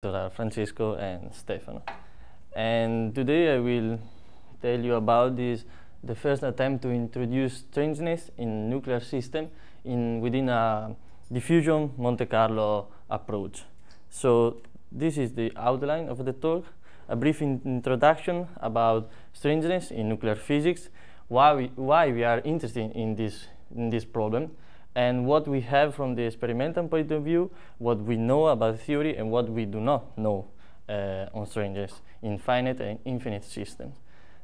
Francesco and Stefano. And today I will tell you about the first attempt to introduce strangeness in nuclear system within a diffusion Monte Carlo approach. So this is the outline of the talk, a brief introduction about strangeness in nuclear physics, why we are interested in this problem, and what we have from the experimental point of view, what we know about theory, and what we do not know on strangeness in finite and infinite systems.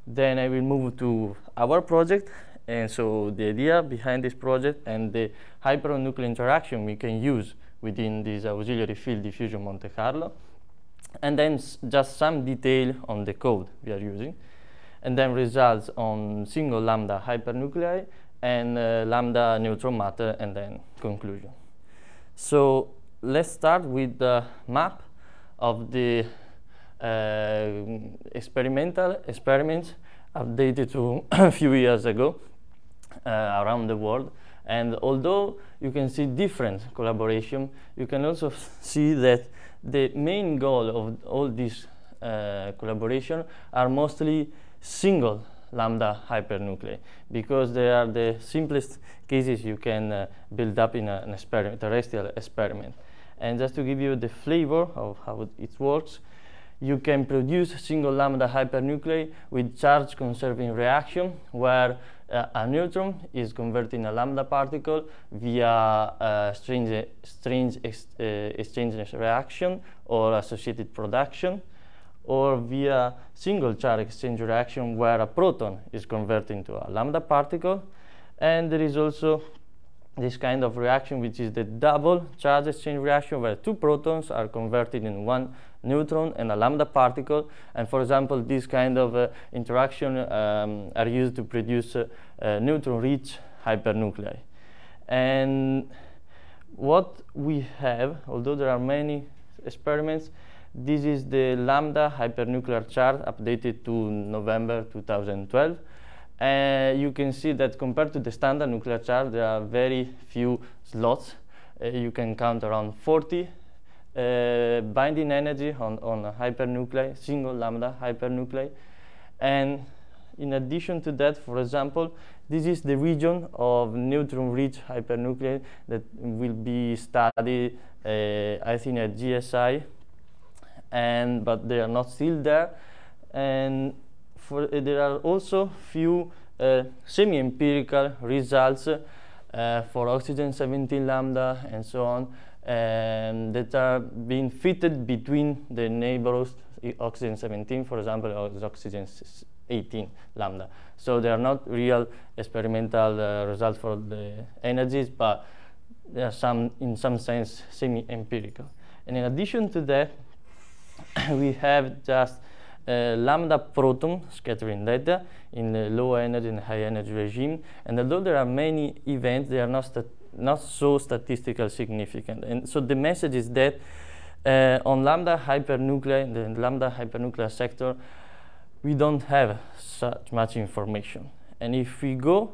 Then I will move to our project, and so the idea behind this project and the hyperon-nucleon interaction we can use within this auxiliary field diffusion Monte Carlo, and then just some detail on the code we are using, and then results on single lambda hypernuclei and lambda neutron matter, and then conclusion. So let's start with the map of the experimental experiments updated to a few years ago around the world. And although you can see different collaboration, you can also see that the main goal of all these collaboration are mostly single lambda hypernuclei, because they are the simplest cases you can build up in an experiment, terrestrial experiment. And just to give you the flavor of how it works, you can produce single lambda hypernuclei with charge conserving reaction, where a neutron is converting a lambda particle via a strange Strangeness reaction or associated production, or via single charge exchange reaction where a proton is converted into a lambda particle. And there is also this kind of reaction, which is the double charge exchange reaction, where two protons are converted in one neutron and a lambda particle. And for example, this kind of interaction are used to produce neutron-rich hypernuclei. And what we have, although there are many experiments, this is the lambda hypernuclear chart updated to November 2012. You can see that compared to the standard nuclear chart, there are very few slots. You can count around 40 binding energy on a hypernuclei, single lambda hypernuclei. And in addition to that, for example, this is the region of neutron-rich hypernuclei that will be studied, I think, at GSI. But they are not still there, and there are also few semi-empirical results for oxygen 17 lambda and so on, that are being fitted between the neighbors oxygen 17, for example, or oxygen 18 lambda. So they are not real experimental results for the energies, but they are in some sense semi-empirical. And in addition to that, we have just lambda proton scattering data in the low energy and high energy regime. And although there are many events, they are not so statistically significant. And so the message is that on lambda hypernuclei, the lambda hypernuclear sector, we don't have such much information. And if we go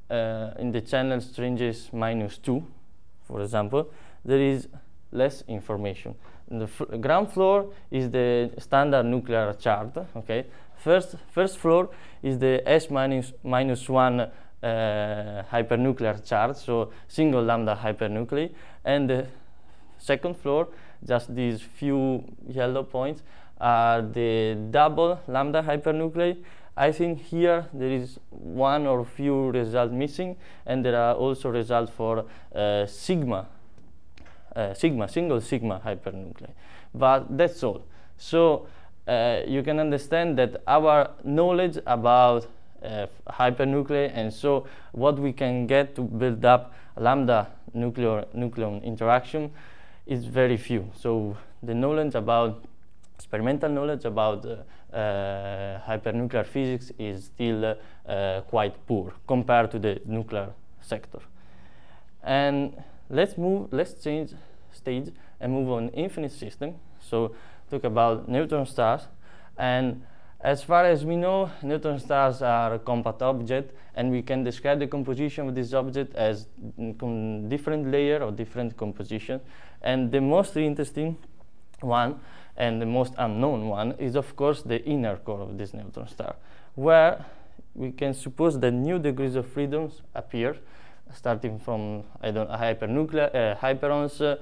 in the channel Strangeness -2, for example, there is less information. The ground floor is the standard nuclear chart. Okay, first floor is the S-1 hypernuclear chart, so single lambda hypernuclei, and the second floor, just these few yellow points, are the double lambda hypernuclei. I think here there is one or few results missing, and there are also results for single sigma hypernuclei. But that's all. So you can understand that our knowledge about hypernuclei, and so what we can get to build up lambda nucleon interaction, is very few. So the knowledge about, experimental knowledge about hypernuclear physics is still quite poor compared to the nuclear sector. And let's change stage and move on infinite system. So talk about neutron stars. And as far as we know, neutron stars are a compact object, and we can describe the composition of this object as different layer or different composition. And the most interesting one, and the most unknown one, is of course the inner core of this neutron star, where we can suppose that new degrees of freedoms appear, starting from, I don't know, hypernuclei, hyperons,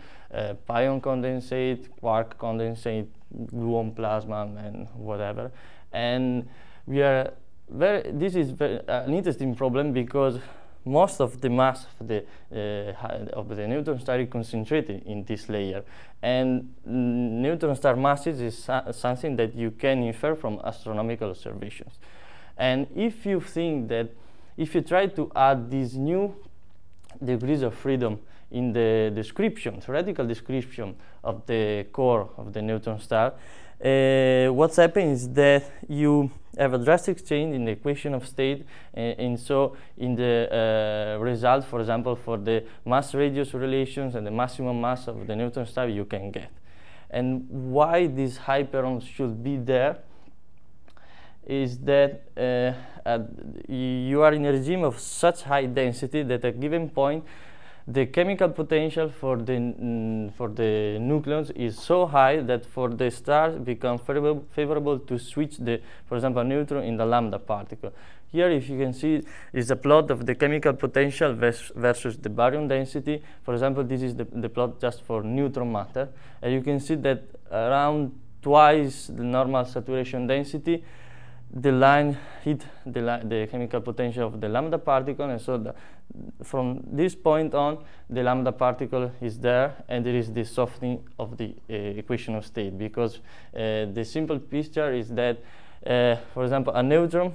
pion condensate, quark condensate, gluon plasma, and whatever. And we are this is an interesting problem, because most of the mass of the neutron star is concentrated in this layer, and neutron star masses is something that you can infer from astronomical observations. And if you think that if you try to add these new degrees of freedom in the description, theoretical description of the core of the neutron star, what's happening is that you have a drastic change in the equation of state, and so in the result, for example, for the mass radius relations and the maximum mass of the neutron star you can get. And why these hyperons should be there is that you are in a regime of such high density that at a given point the chemical potential for the nucleons is so high that for the stars become favorable to switch the, for example, neutron in the lambda particle. Here, if you can see, is a plot of the chemical potential versus the baryon density. For example, this is the plot just for neutron matter, and you can see that around twice the normal saturation density, the line hit the chemical potential of the lambda particle, and so from this point on, the lambda particle is there, and there is this softening of the equation of state, because the simple picture is that, for example, a neutron,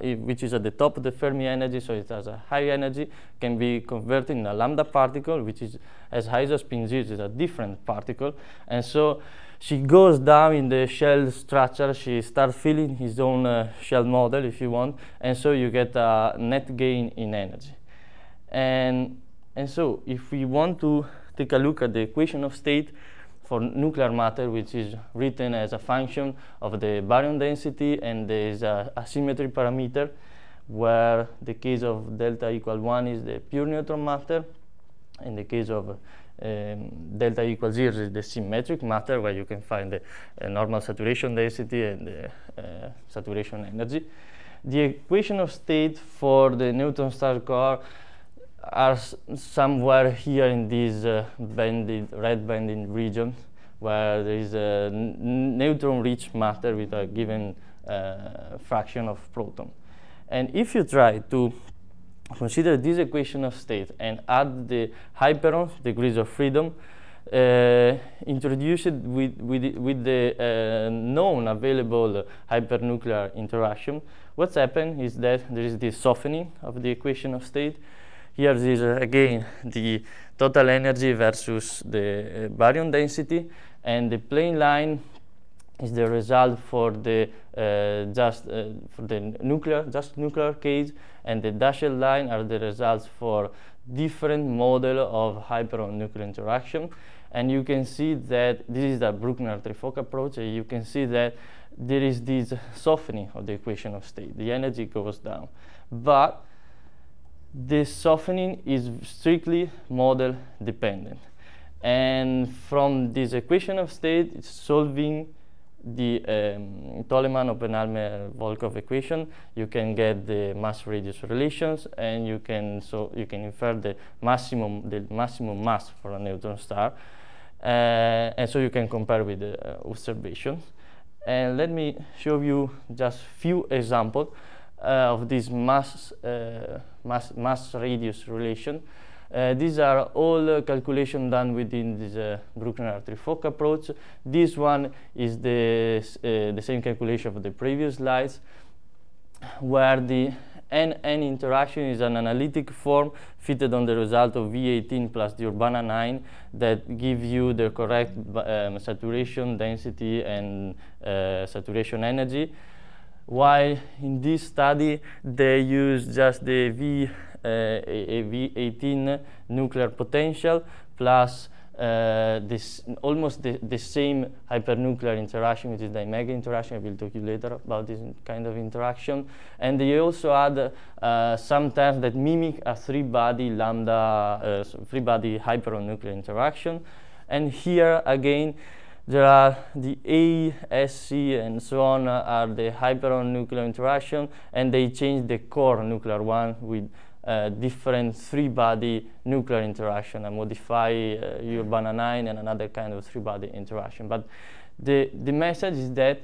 which is at the top of the Fermi energy, so it has a high energy, can be converted in a lambda particle, which is as high as spin 0, is a different particle, and so she goes down in the shell structure, she starts filling his own shell model, if you want, and so you get a net gain in energy. And so if we want to take a look at the equation of state for nuclear matter, which is written as a function of the baryon density, and there is a asymmetry parameter, where the case of delta equal 1 is the pure neutron matter, in the case of delta equals 0 is the symmetric matter, where you can find the normal saturation density and the saturation energy. The equation of state for the neutron star core are somewhere here in this red banded region, where there is a neutron-rich matter with a given fraction of proton. And if you try to consider this equation of state and add the hyperons, degrees of freedom, introduce it with the known available hypernuclear interaction, what's happened is that there is this softening of the equation of state. Here is again the total energy versus the baryon density, and the plane line is the result for the nuclear case, and the dashed line are the results for different model of hyperon-nuclear interaction. And you can see that this is the Bruckner trifocal approach, and you can see that there is this softening of the equation of state. The energy goes down, but this softening is strictly model dependent. And from this equation of state, it's solving the Tolleman-Oppenheimer-Volkov equation, you can get the mass radius relations, and you can infer the maximum mass for a neutron star, and so you can compare with the observations. And let me show you just few examples of this mass radius relation. These are all calculations done within this Bruckner trifocal approach. This one is the same calculation of the previous slides, where the N-N interaction is an analytic form fitted on the result of V18 plus the Urbana 9 that give you the correct saturation density and saturation energy. While in this study they use just the V18 nuclear potential plus almost the same hypernuclear interaction, which is the mega interaction. I will talk to you later about this kind of interaction. And they also add some terms that mimic a three-body hyperon-nuclear interaction. And here again, there are the A, S, C, and so on are the hyperon-nucleon interaction, and they change the core nuclear one with different three-body nuclear interaction and modify urbana-9 and another kind of three-body interaction. But the message is that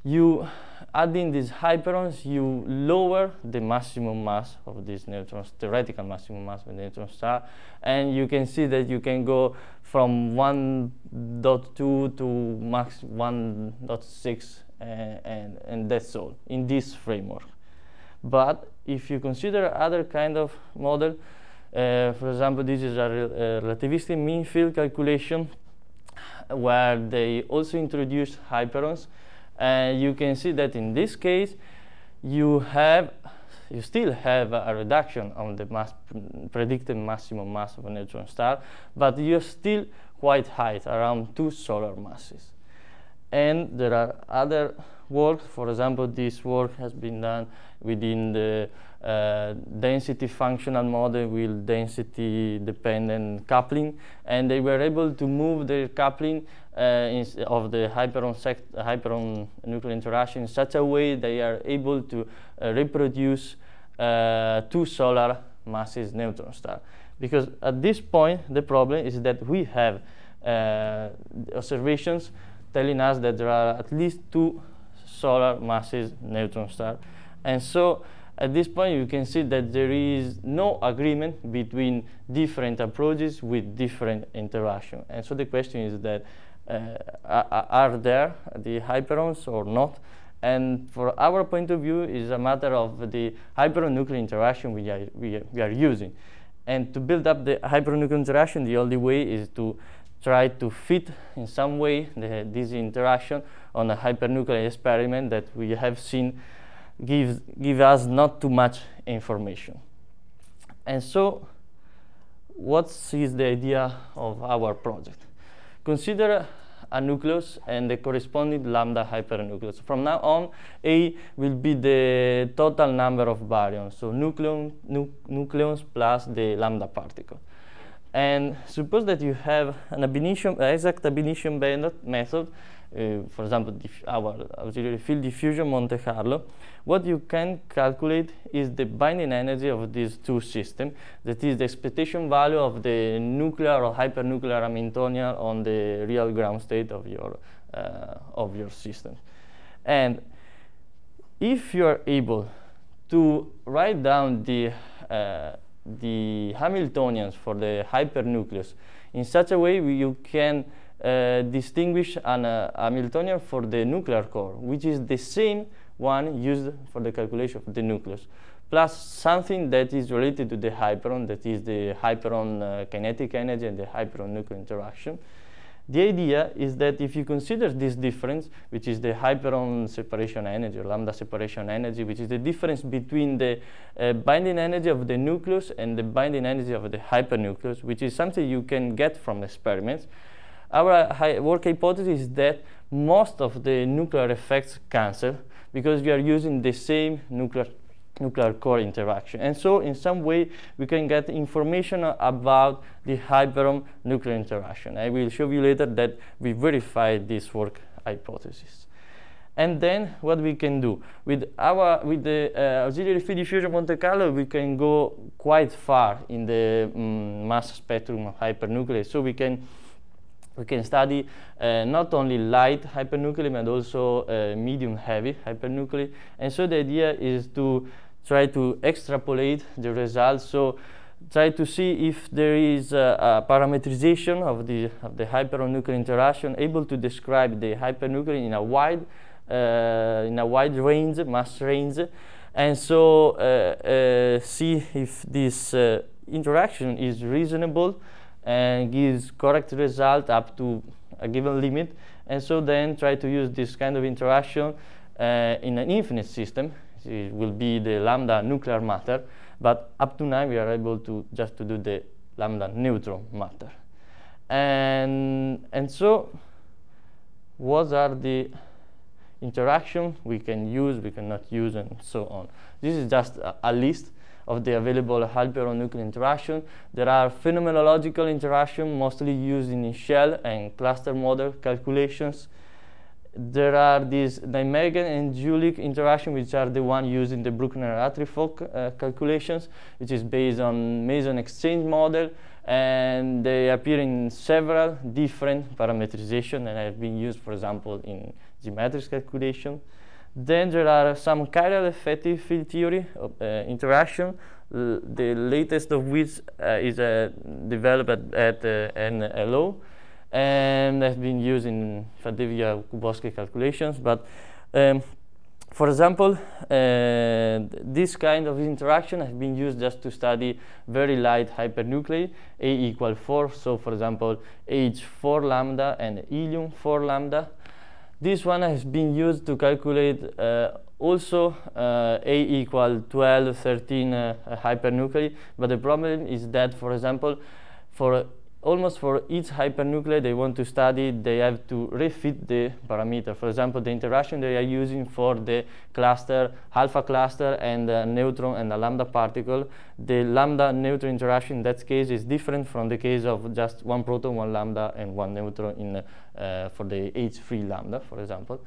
you adding these hyperons, you lower the maximum mass of these neutrons, theoretical maximum mass of the neutron star, and you can see that you can go from 1.2 to max 1.6, and that's all in this framework. But if you consider other kind of model, for example, this is a relativistic mean field calculation where they also introduce hyperons. And you can see that in this case, you still have a reduction on the predicted maximum mass of a neutron star, but you're still quite high, around 2 solar masses. And there are other work. For example, this work has been done within the density functional model with density-dependent coupling, and they were able to move the coupling of the hyperon-nucleon interaction in such a way they are able to reproduce 2 solar masses neutron star. Because at this point, the problem is that we have observations telling us that there are at least 2 solar masses neutron star. And so at this point, you can see that there is no agreement between different approaches with different interaction. And so the question is that are there the hyperons or not? And for our point of view, it's a matter of the hyperon-nucleon interaction we are using. And to build up the hyperon-nucleon interaction, the only way is to try to fit in some way this interaction on a hypernuclear experiment that we have seen give us not too much information. And so what is the idea of our project? Consider a nucleus and the corresponding lambda hypernucleus. From now on, A will be the total number of baryons, so nucleons plus the lambda particle. And suppose that you have an exact ab initio method, for example, our auxiliary field diffusion Monte Carlo. What you can calculate is the binding energy of these two systems, that is the expectation value of the nuclear or hypernuclear Hamiltonian on the real ground state of your system. And if you are able to write down the Hamiltonians for the hypernucleus in such a way you can distinguish an Hamiltonian for the nuclear core, which is the same one used for the calculation of the nucleus, plus something that is related to the hyperon, that is the hyperon kinetic energy and the hyperon-nucleon interaction. The idea is that if you consider this difference, which is the hyperon separation energy or lambda separation energy, which is the difference between the binding energy of the nucleus and the binding energy of the hypernucleus, which is something you can get from experiments, our work hypothesis is that most of the nuclear effects cancel because we are using the same nuclear core interaction. And so in some way we can get information about the hyperon-nucleon interaction. I will show you later that we verified this work hypothesis. And then what we can do with the auxiliary field diffusion Monte Carlo, we can go quite far in the mass spectrum of hypernuclei. So we can study not only light hypernuclei, but also medium-heavy hypernuclei. And so the idea is to try to extrapolate the results. So try to see if there is a parametrization of the hyperon-nucleon interaction able to describe the hypernuclei in a wide range, mass range. And so see if this interaction is reasonable and gives correct result up to a given limit, and so then try to use this kind of interaction in an infinite system. It will be the lambda nuclear matter, but up to now we are able to just to do the lambda neutron matter. And so what are the interactions we can use, we cannot use, and so on. This is just a list of the available hyperon-nucleon interaction. There are phenomenological interactions mostly used in shell and cluster model calculations. There are these Nijmegen and Jülich interactions, which are the one used in the Bruckner-Hartree-Fock calculations, which is based on Meson exchange model, and they appear in several different parametrizations and have been used, for example, in geometric calculation. Then there are some chiral effective field theory interaction, the latest of which is developed at NLO, and has been used in Faddeevia-Kubowski calculations. But for example, this kind of interaction has been used just to study very light hypernuclei, A = 4. So for example, H4 lambda and helium 4 lambda. This one has been used to calculate also A = 12, 13 hypernuclei. But the problem is that, for example, almost for each hypernuclei they want to study, they have to refit the parameter. For example, the interaction they are using for the cluster, alpha cluster, and a neutron and a lambda particle, the lambda neutron interaction in that case is different from the case of just one proton, one lambda, and one neutron in for the H3 lambda, for example.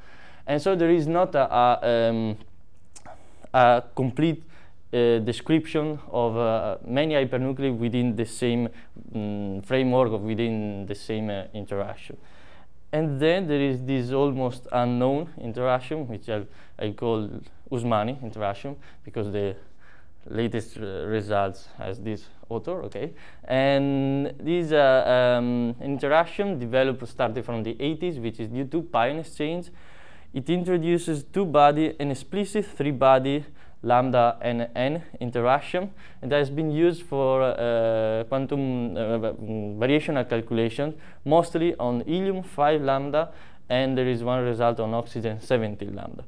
And so there is not a complete description of many hypernuclei within the same framework or within the same interaction. And then there is this almost unknown interaction, which I call Usmani interaction, because the latest results has this author, okay? And this interaction developed starting from the 80s, which is due to pion exchange. It introduces two-body and explicit three-body lambda and n interaction, and that has been used for quantum variational calculation, mostly on helium 5 lambda, and there is one result on oxygen 17 lambda.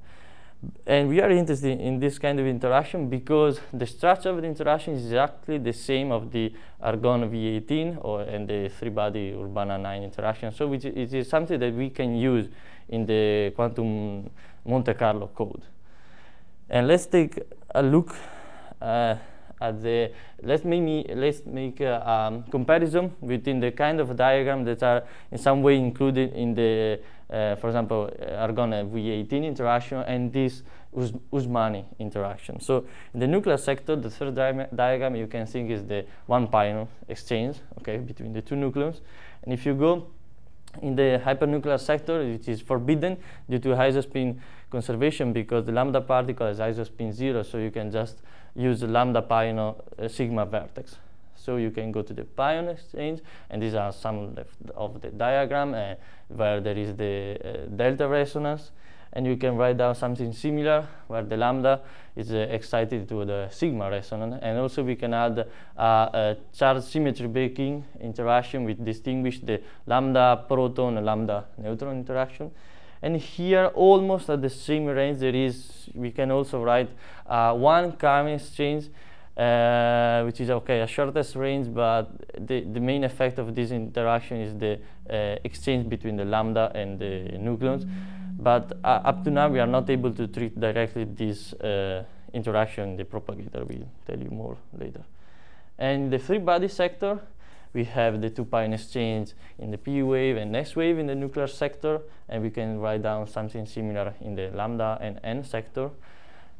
And we are interested in this kind of interaction because the structure of the interaction is exactly the same of the argon V18 and the three-body Urbana 9 interaction, so it is something that we can use in the Quantum Monte Carlo code. And let's take a look at the, let's make a comparison between the kind of diagram that are in some way included in the, for example, argon V18 interaction and this Usmani interaction. So in the nuclear sector, the third diagram you can think is the one pion exchange, okay, between the two nucleons. And if you go in the hypernuclear sector, it is forbidden due to isospin conservation because the lambda particle has isospin 0, so you can just use the lambda pion sigma vertex. So you can go to the pion exchange, and these are some of the diagram where there is the delta resonance, and you can write down something similar where the lambda is excited to the sigma resonance, and also we can add a charge symmetry breaking interaction which distinguish the lambda proton and lambda neutron interaction. And here, almost at the same range, we can also write one Carmi exchange, which is okay, a shortest range, but the main effect of this interaction is the exchange between the lambda and the nucleons. But up to now, we are not able to treat directly this interaction in the propagator. We'll tell you more later. And in the three-body sector, we have the two pion exchange in the P wave and S wave in the nuclear sector, and we can write down something similar in the lambda and n sector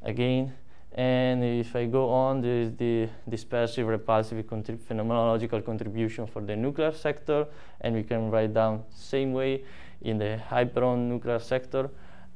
again. And if I go on, there is the dispersive repulsive phenomenological contribution for the nuclear sector, and we can write down same way in the hyperon-nuclear sector.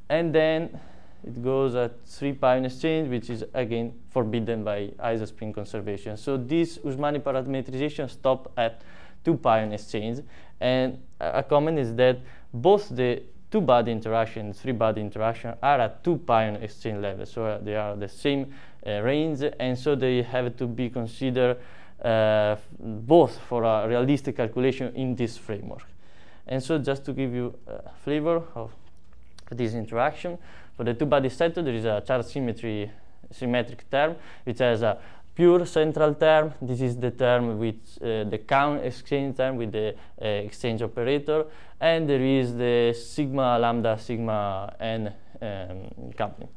And then it goes at three pion exchange, which is again forbidden by isospin conservation. So this Usmani parametrization stopped at two pion exchange, and a comment is that both the two-body interaction and three-body interaction are at two pion exchange level, so they are the same range, and so they have to be considered both for a realistic calculation in this framework. And so just to give you a flavor of this interaction, for the two-body sector there is a charge symmetric term which has a pure central term. This is the term with the count exchange term with the exchange operator, and there is the sigma lambda sigma n coupling.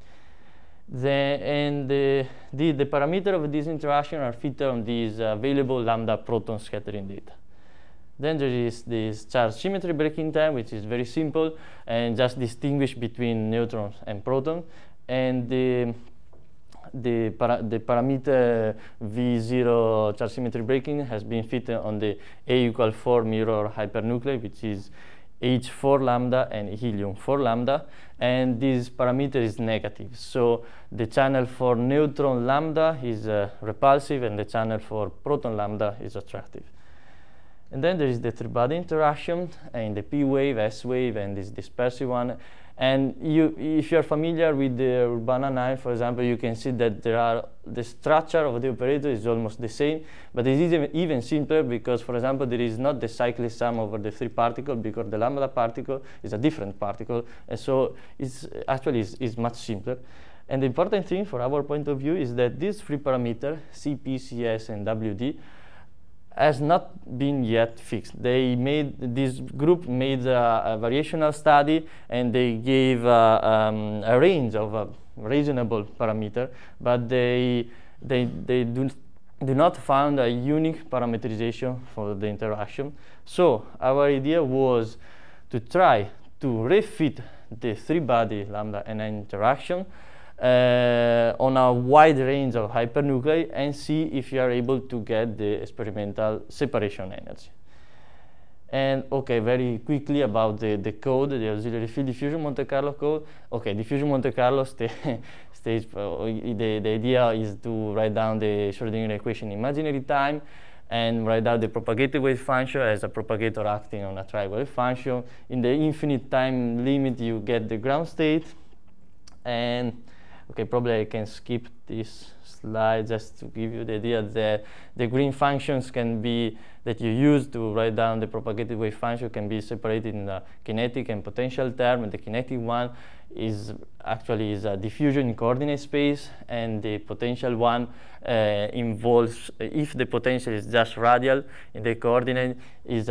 The parameter of this interaction are fitted on these available lambda proton scattering data. Then there is this charge symmetry breaking time, which is very simple and just distinguish between neutrons and protons. And the parameter V0 charge symmetry breaking has been fitted on the A=4 mirror hypernuclei, which is H4 lambda and helium 4 lambda, and this parameter is negative. So the channel for neutron lambda is repulsive, and the channel for proton lambda is attractive. And then there is the three-body interaction in the P wave, S wave, and this dispersive one. And if you're familiar with the Urbana-9, for example, you can see that the structure of the operator is almost the same, but it is even simpler because, for example, there is not the cyclic sum over the three particles because the lambda particle is a different particle, and so it's actually much simpler. And the important thing for our point of view is that these three parameters, CP, CS, and WD, has not been yet fixed. This group made a variational study, and they gave a range of a reasonable parameter, but they do not find a unique parameterization for the interaction. So our idea was to try to refit the three-body lambda and interaction on a wide range of hypernuclei and see if you are able to get the experimental separation energy. And okay, very quickly about the code, the auxiliary field diffusion Monte Carlo code. Okay, diffusion Monte Carlo stays, the idea is to write down the Schrödinger equation in imaginary time and write out the propagated wave function as a propagator acting on a triangle wave function. In the infinite time limit, you get the ground state. And okay, probably I can skip this slide just to give you the idea that the green functions can be, that you use to write down the propagated wave function, can be separated in the kinetic and potential term, and the kinetic one is actually a diffusion in coordinate space, and the potential one involves, if the potential is just radial in the coordinate, is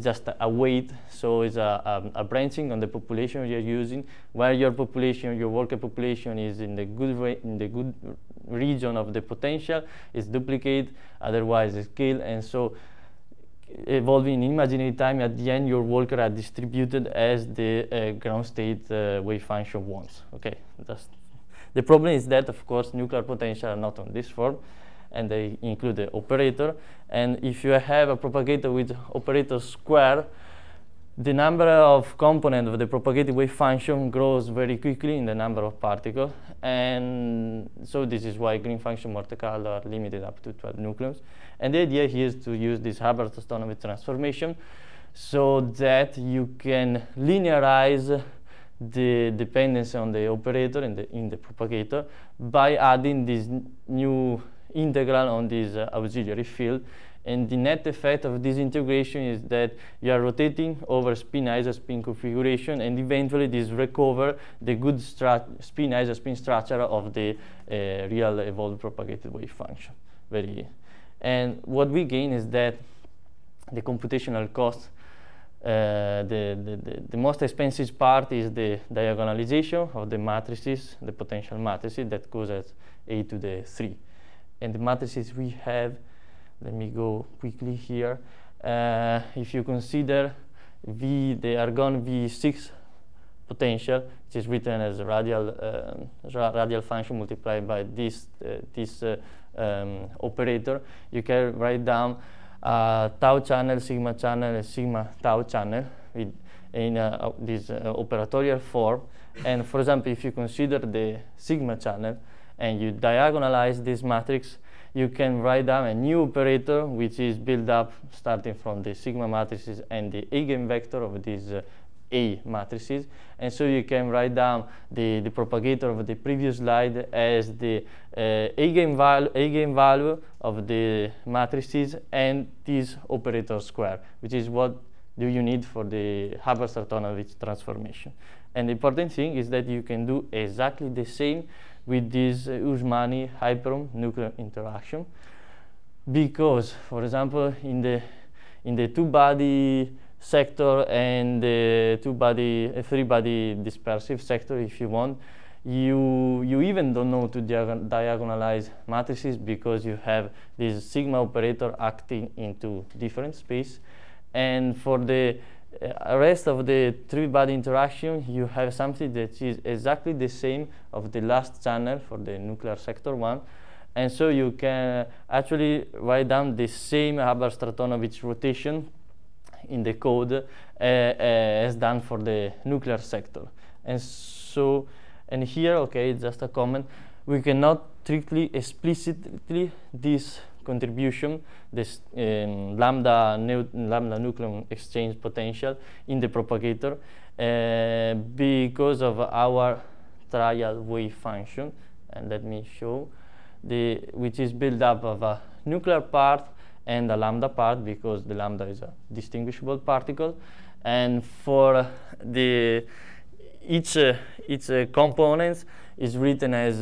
just a weight, so it's a branching on the population you're using, where your population, your worker population is in the good region of the potential, is duplicate, otherwise it's scale, and so evolving in imaginary time, at the end your worker are distributed as the ground state wave function wants. Okay, the problem is that, of course, nuclear potential are not on this form, and they include the operator. And if you have a propagator with operator square, the number of components of the propagated wave function grows very quickly in the number of particles, and so this is why green function Monte Carlo are limited up to 12 nucleons. And the idea here is to use this Hubbard autonomous transformation so that you can linearize the dependency on the operator in the propagator by adding this new integral on this auxiliary field. And the net effect of this integration is that you are rotating over spin isospin configuration, and eventually this recover the good spin isospin structure of the real evolved propagated wave function. And what we gain is that the computational cost, the most expensive part is the diagonalization of the matrices, the potential matrices that goes as a to the 3. And the matrices we have, let me go quickly here. If you consider the argon V6 potential, which is written as a radial function multiplied by this operator, you can write down tau channel, sigma channel, and sigma tau channel in this operatorial form. And for example, if you consider the sigma channel and you diagonalize this matrix, you can write down a new operator which is built up starting from the sigma matrices and the eigenvector of these A matrices. And so you can write down the propagator of the previous slide as the eigenvalue of the matrices and this operator square, which is what do you need for the Hubbard autonomous transformation. And the important thing is that you can do exactly the same with this Usmani hyperon-nucleon interaction, because, for example, in the two-body sector and the three-body dispersive sector, if you want, you even don't know to diagonalize matrices because you have this sigma operator acting into different space. And for the rest of the three-body interaction, you have something that is exactly the same of the last channel for the nuclear sector 1. And so you can actually write down the same Haber-Stratonovich rotation in the code as done for the nuclear sector. And so, and here, okay, just a comment, we cannot strictly explicitly this contribution, this lambda nucleon exchange potential in the propagator because of our trial wave function. And let me show which is built up of a nuclear part and a lambda part, because the lambda is a distinguishable particle. And for the each component is written as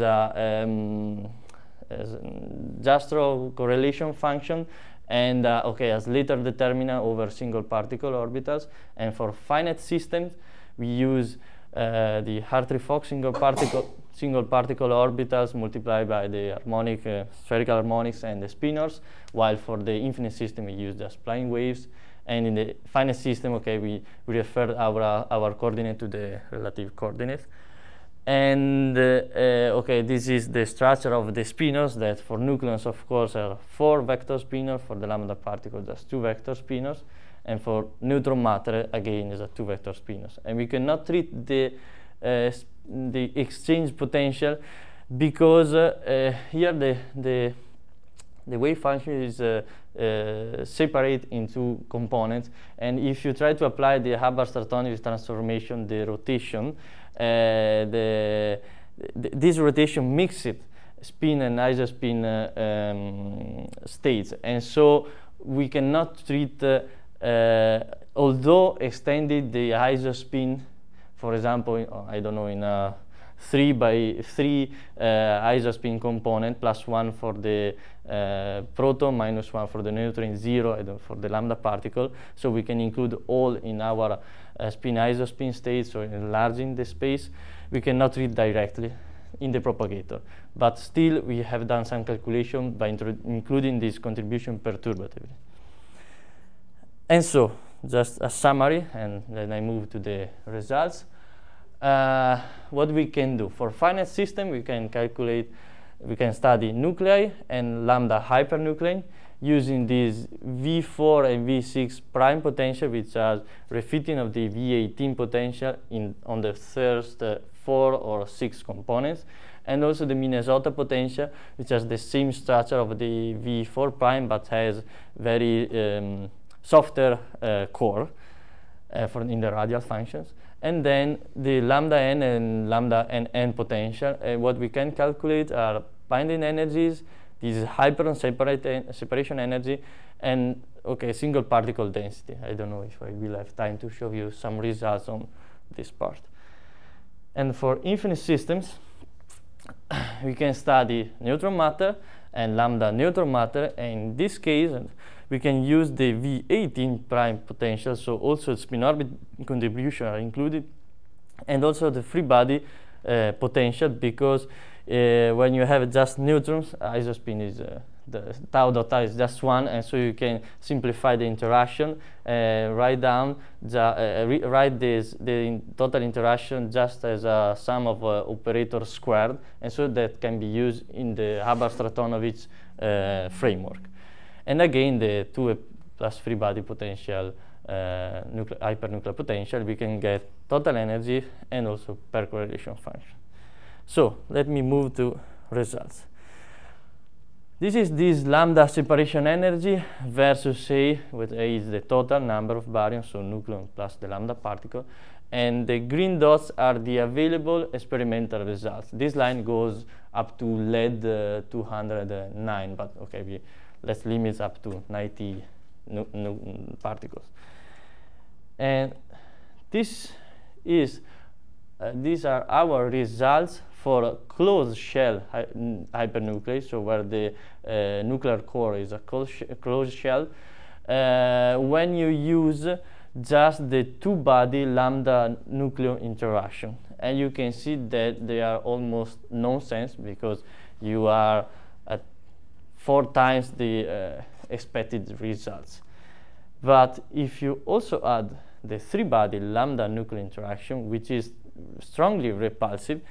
Jastrow correlation function, and okay, as later determinant over single particle orbitals. And for finite systems, we use the Hartree-Fock single particle orbitals multiplied by the harmonic spherical harmonics and the spinors, while for the infinite system we use just plane waves. And in the finite system, okay, we refer our coordinate to the relative coordinate. And okay, this is the structure of the spinors, that for nucleons, of course, are 4 vector spinors, for the lambda particle just 2 vector spinors, and for neutron matter again is a 2 vector spinors. And we cannot treat the exchange potential because here the wave function is separate into components, and if you try to apply the Haber-Stratonovich transformation, the rotation, this rotation mixed spin and isospin states, and so we cannot treat, although extended the isospin, for example, I don't know, in a 3x3 isospin component, +1 for the proton, -1 for the neutron, 0 for the lambda particle. So we can include all in our spin isospin state, so enlarging the space. We cannot read directly in the propagator, but still we have done some calculation by including this contribution perturbatively. And so, just a summary, and then I move to the results. What we can do for finite system, we can study nuclei and lambda hypernuclei using these V4 and V6 prime potential, which are refitting of the V18 potential on the first 4 or 6 components, and also the Minnesota potential, which has the same structure of the V4 prime but has very softer core in the radial functions. And then the lambda n and lambda n potential. What we can calculate are binding energies, this is hyperon separation energy, and okay, single particle density. I don't know if I will have time to show you some results on this part. And for infinite systems, we can study neutron matter and lambda neutron matter, and in this case we can use the V18 prime potential, so also spin orbit contribution are included, and also the free body potential, because when you have just neutrons, isospin is the tau dot I is just 1, and so you can simplify the interaction, write the total interaction just as a sum of operators squared, and so that can be used in the Haber-Stratonovich framework. And again, the 2 plus free body potential, hypernuclear potential, we can get total energy and also per correlation function. So let me move to results. This is this lambda separation energy versus A, with A is the total number of baryons, so nucleon plus the lambda particle, and the green dots are the available experimental results. This line goes up to lead 209, but okay, let's limit up to 90 particles. And these are our results for a closed shell hypernuclei, so where the nuclear core is a closed shell. When you use just the two-body lambda-nucleon interaction. And you can see that they are almost nonsense because you are at 4 times the expected results. But if you also add the three-body lambda-nucleon interaction, which is strongly repulsive,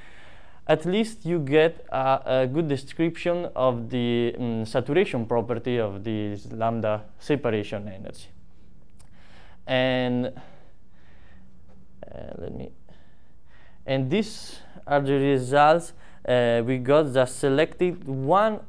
at least you get a good description of the saturation property of this lambda separation energy. And and these are the results we got. Just selected one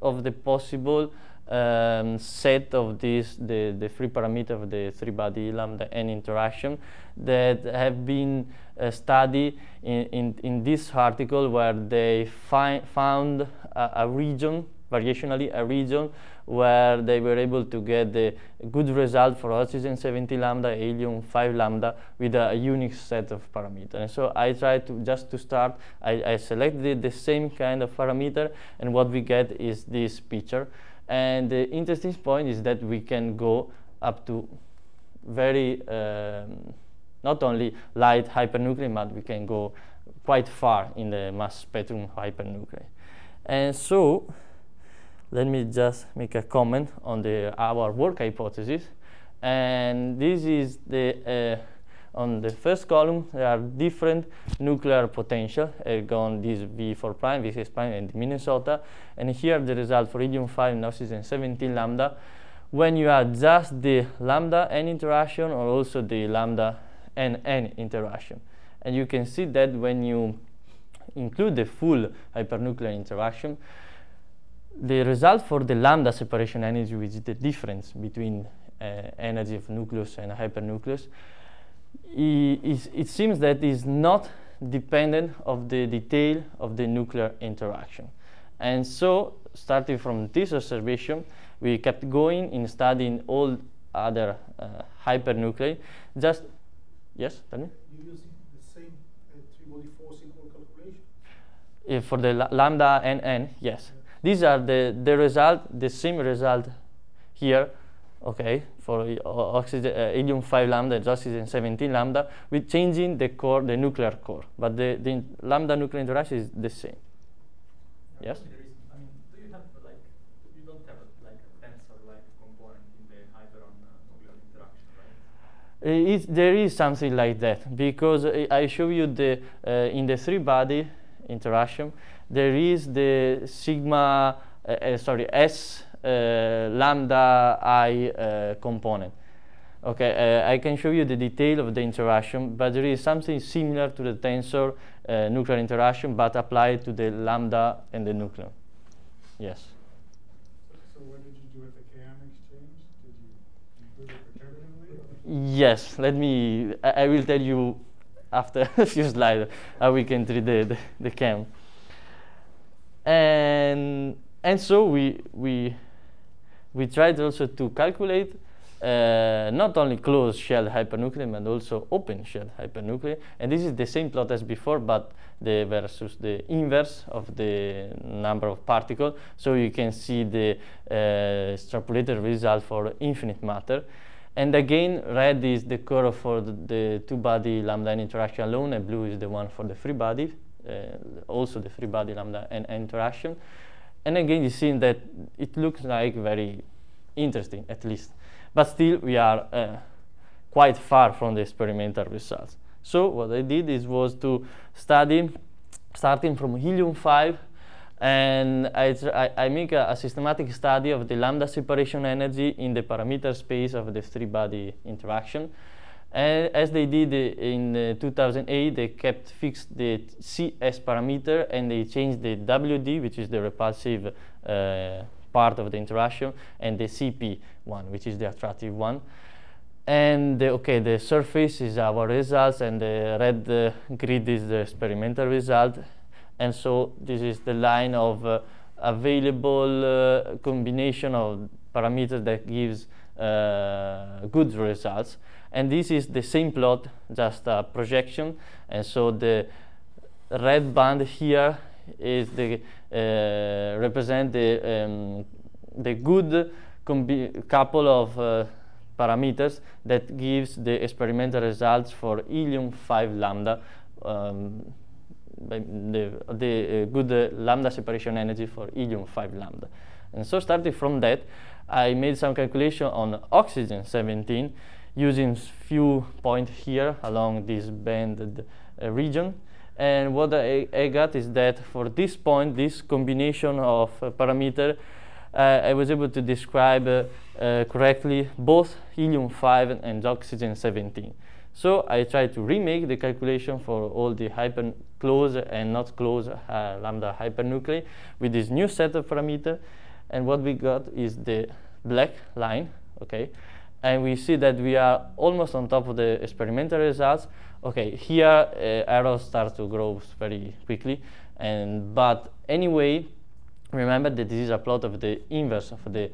of the possible set of these, the free parameter of the three-body lambda n interaction that have been studied in this article, where they found a region, variationally a region, where they were able to get the good result for oxygen 70 lambda, helium 5 lambda with a unique set of parameters. And so I tried to, just to start, I selected the same kind of parameter, and what we get is this picture. And the interesting point is that we can go up to very, not only light hypernuclei, but we can go quite far in the mass spectrum hypernuclei. And so, let me just make a comment on our work hypothesis. And this is on the first column, there are different nuclear potential, ergon this V4 prime, V6 prime, and Minnesota. And here the result for helium 5 and oxygen 17 lambda. When you add just the lambda n interaction, or also the lambda n interaction. And you can see that when you include the full hypernuclear interaction, the result for the lambda separation energy, which is the difference between energy of nucleus and hypernucleus, it seems that is not dependent of the detail of the nuclear interaction. And so, starting from this observation, we kept going in studying all other hypernuclei. Just, yes, tell me? You're using the same three-body force equal calculation? For the lambda n, yes. Yeah. These are the result, the same result here, okay, for oxygen, helium 5 lambda and oxygen 17 lambda, with changing the core, the nuclear core. But the lambda nuclear interaction is the same. Yeah, yes? I mean, do you have, like, you don't have like a tensor-like component in the hyperon-nucleon interaction, right? There is something like that, because I show you in the three-body interaction, there is the sigma, S lambda I component. Okay, I can show you the detail of the interaction, but there is something similar to the tensor nuclear interaction, but applied to the lambda and the nucleon. Yes. So what did you do with the KM exchange? Did you include it determinatively? Yes, I will tell you after a few slides how we can treat the KM. And so we tried also to calculate not only closed shell hypernuclei, but also open shell hypernuclei. And this is the same plot as before, but versus the inverse of the number of particles. So you can see the extrapolated result for infinite matter. And again, red is the curve for the two-body lambda n interaction alone, and blue is the one for the free body, also the free body lambda n interaction. And again, you see that it looks like very interesting, at least. But still, we are quite far from the experimental results. So what I did was to study, starting from helium 5, and I make a systematic study of the lambda separation energy in the parameter space of the three-body interaction. And as they did in 2008, they kept fixed the CS parameter, and they changed the WD, which is the repulsive part of the interaction, and the CP one, which is the attractive one. And the surface is our results, and the red grid is the experimental result. And so this is the line of available combination of parameters that gives good results. And this is the same plot, just a projection. And so the red band here is represent the good couple of parameters that gives the experimental results for helium-5 lambda, the good lambda separation energy for helium-5 lambda. And so starting from that, I made some calculation on oxygen-17 using few points here along this banded region. And what I got is that for this point, this combination of parameter, I was able to describe correctly both helium-5 and oxygen-17. So I tried to remake the calculation for all the close and not close lambda hypernuclei with this new set of parameters. And what we got is the black line, okay? And we see that we are almost on top of the experimental results. Okay, here arrows start to grow very quickly, but anyway, remember that this is a plot of the inverse of the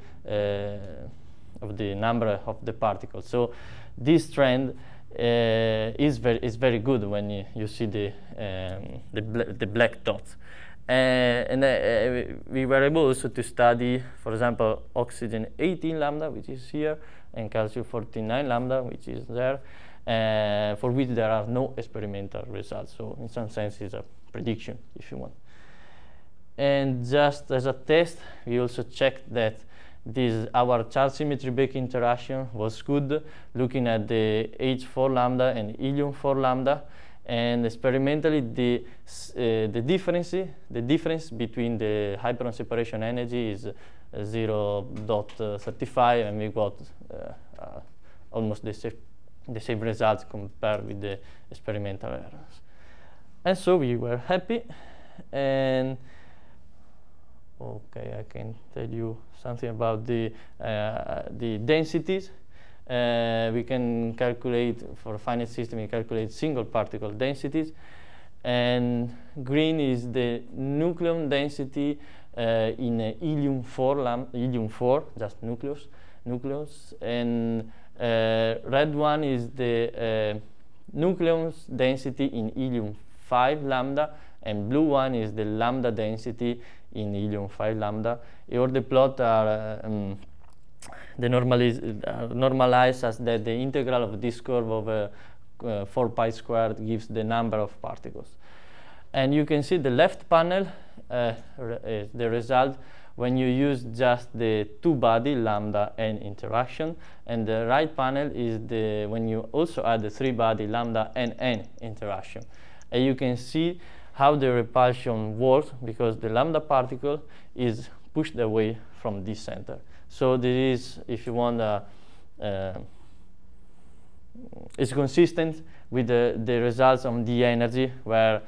number of the particles. So this trend is very good when you see the black dots. We were able also to study, for example, oxygen 18 lambda, which is here, and calcium 49 lambda, which is there, for which there are no experimental results. So in some sense, it's a prediction, if you want. And just as a test, we also checked that our charge symmetry Back interaction was good, looking at the H4 lambda and helium-4 lambda. And experimentally, the difference between the hyperon separation energy is 0.35, and we got almost the same results compared with the experimental errors. And so we were happy. And okay, I can tell you something about the densities. We can calculate, for a finite system, we calculate single particle densities. And green is the nucleon density in helium-4, just nucleus. And red one is the nucleon's density in helium-5 lambda, and blue one is the lambda density in helium-5 lambda. Or the plot are normalized as that the integral of this curve over 4 pi squared gives the number of particles. And you can see the left panel is the result when you use just the two-body lambda n interaction, and the right panel is when you also add the three-body lambda n interaction. And you can see how the repulsion works, because the lambda particle is pushed away from this center. So this is, if you want, it's consistent with the results on the energy, where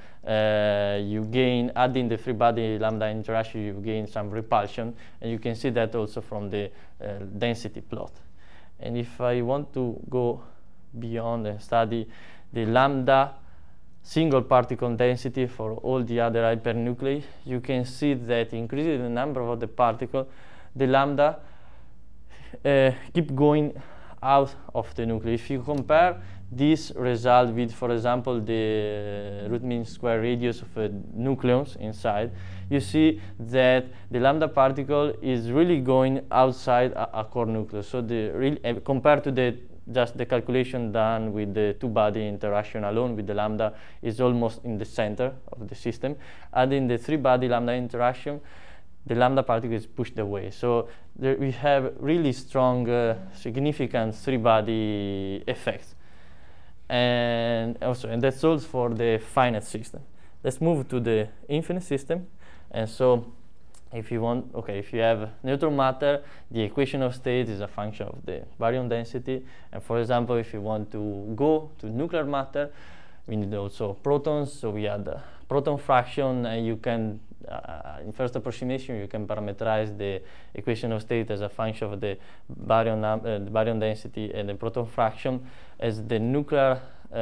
you gain, adding the three-body lambda interaction, you gain some repulsion. And you can see that also from the density plot. And if I want to go beyond and study the lambda single particle density for all the other hypernuclei, you can see that increasing the number of the particle, the lambda keep going out of the nuclei. If you compare this result with, for example, the root mean square radius of nucleons inside, you see that the lambda particle is really going outside a core nucleus. So compared to just the calculation done with the two-body interaction alone with the lambda, is almost in the center of the system. Adding the three-body lambda interaction, the lambda particle is pushed away. So we have really strong, significant three-body effects. And that's all for the finite system. Let's move to the infinite system. And so if you want, if you have neutron matter, the equation of state is a function of the baryon density. And for example, if you want to go to nuclear matter, we need also protons. So we add the proton fraction, and you can, in first approximation, you can parameterize the equation of state as a function of the baryon density and the proton fraction as the nuclear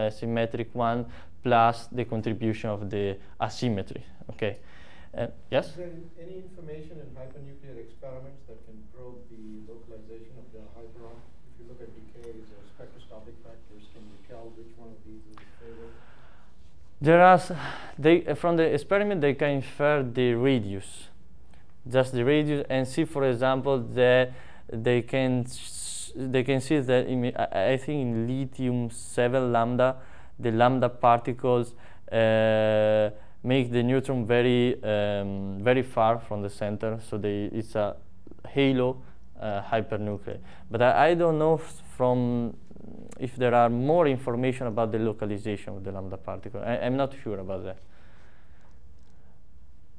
symmetric one plus the contribution of the asymmetry. Okay. Yes? Is there any information in hypernuclear experiments that can probe the localization of the hyperon? If you look at decays or spectroscopic factors, can you tell which one of these is favored? From the experiment, they can infer the radius, just the radius, and see, for example, that they can they can see that I think in lithium 7 lambda, the lambda particles make the neutron very far from the center, so it's a halo hypernuclei. But I don't know if there are more information about the localization of the lambda particle. I'm not sure about that.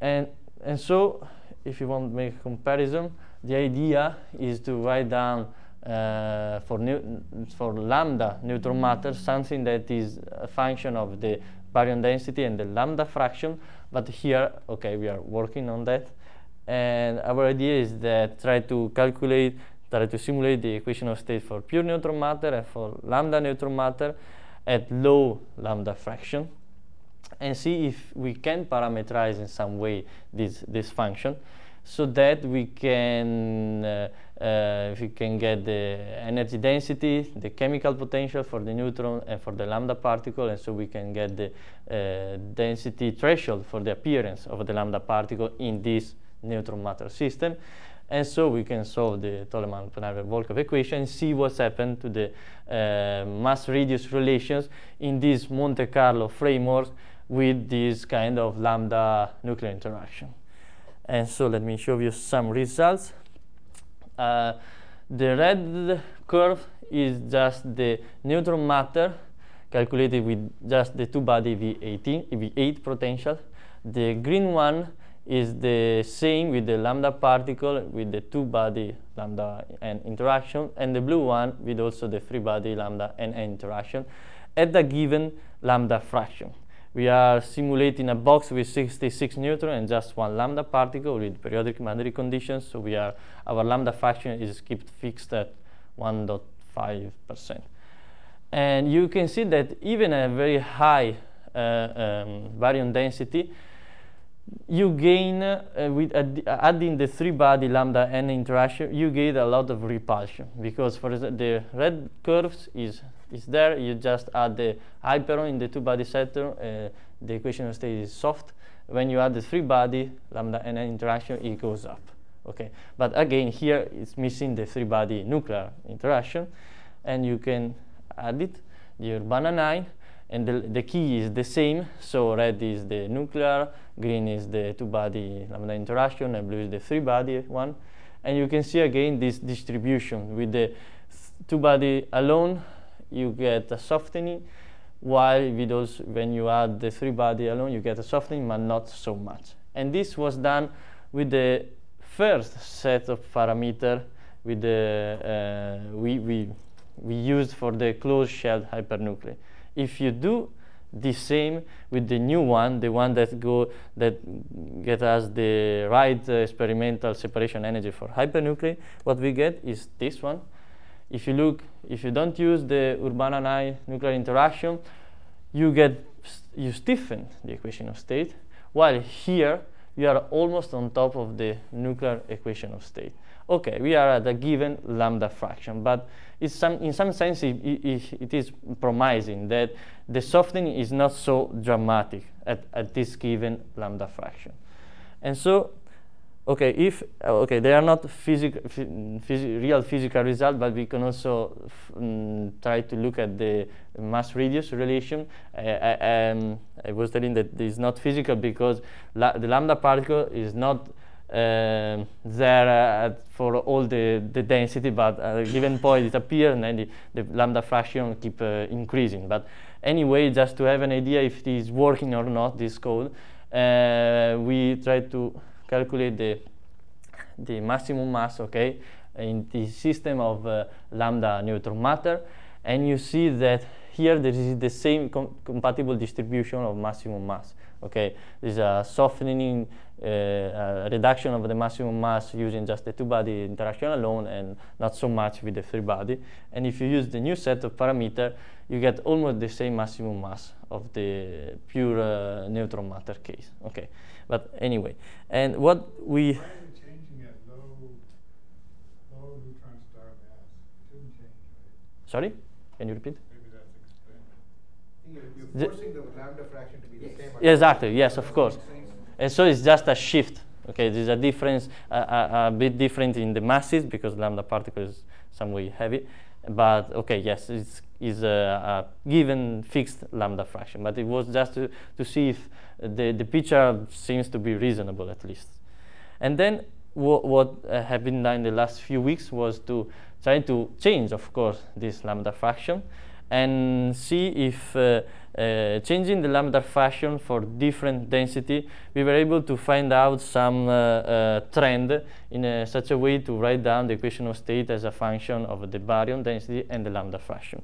And so, if you want to make a comparison, the idea is to write down for lambda neutron matter something that is a function of the baryon density and the lambda fraction. But here, okay, we are working on that. And our idea is that try to simulate the equation of state for pure neutron matter and for lambda neutron matter at low lambda fraction, and see if we can parameterize in some way this function, so that we can get the energy density, the chemical potential for the neutron and for the lambda particle, and so we can get the density threshold for the appearance of the lambda particle in this neutron matter system. And so we can solve the Tolleman-Penarver-Volkoff equation and see what's happened to the mass-radius relations in this Monte Carlo framework with this kind of lambda nuclear interaction. And so let me show you some results. The red curve is just the neutron matter calculated with just the two-body V8 potential. The green one is the same with the lambda particle with the two-body lambda n interaction, and the blue one with also the free-body lambda n interaction at the given lambda fraction. We are simulating a box with 66 neutrons and just one lambda particle with periodic boundary conditions, so our lambda fraction is kept fixed at 1.5%. And you can see that even a very high baryon density, you gain, with adding the three-body lambda n interaction, you get a lot of repulsion, because for example, the red curves is there. You just add the hyperon in the two-body sector, the equation of state is soft. When you add the three-body lambda n interaction, it goes up. Okay, but again here it's missing the three-body nuclear interaction, and you can add it, the Urbana-9, and the key is the same. So red is the nuclear, green is the two-body lambda interaction, and blue is the three-body one. And you can see again this distribution. With the two-body alone, you get a softening, while with those, when you add the three-body alone, you get a softening, but not so much. And this was done with the first set of parameters with the we used for the closed shell hypernuclei. If you do the same with the new one, the one that get us the right experimental separation energy for hypernuclei, what we get is this one. If you don't use the Urbana-9 nuclear interaction, you stiffen the equation of state, while here you are almost on top of the nuclear equation of state. Okay, we are at a given lambda fraction, but in some sense it is promising that the softening is not so dramatic at this given lambda fraction. And so, okay, they are not real physical results, but we can also try to look at the mass radius relation. I was telling that this is not physical because the lambda particle is not there for all the density, but at a given point it appears, and then the lambda fraction keep increasing. But anyway, just to have an idea if it is working or not, this code, we try to calculate the maximum mass, okay, in the system of lambda neutron matter, and you see that here there is the same compatible distribution of maximum mass. Okay, there's a softening, reduction of the maximum mass using just the two-body interaction alone, and not so much with the three-body. And if you use the new set of parameters, you get almost the same maximum mass of the pure neutron matter case. Okay, but anyway, and what we. Why is it changing at low neutron star mass? It shouldn't change, right? Sorry, can you repeat? Maybe that's explained. You're forcing the lambda fraction to be the same. Exactly. Yes, of course. And so it's just a shift. Okay, there's a difference, a bit different in the masses because lambda particle is some way heavy. But okay, yes, it's a given fixed lambda fraction. But it was just to see if the picture seems to be reasonable at least. And then what have been done in the last few weeks was to try to change, of course, this lambda fraction and see if changing the lambda fraction for different density, we were able to find out some trend in such a way to write down the equation of state as a function of the baryon density and the lambda fraction.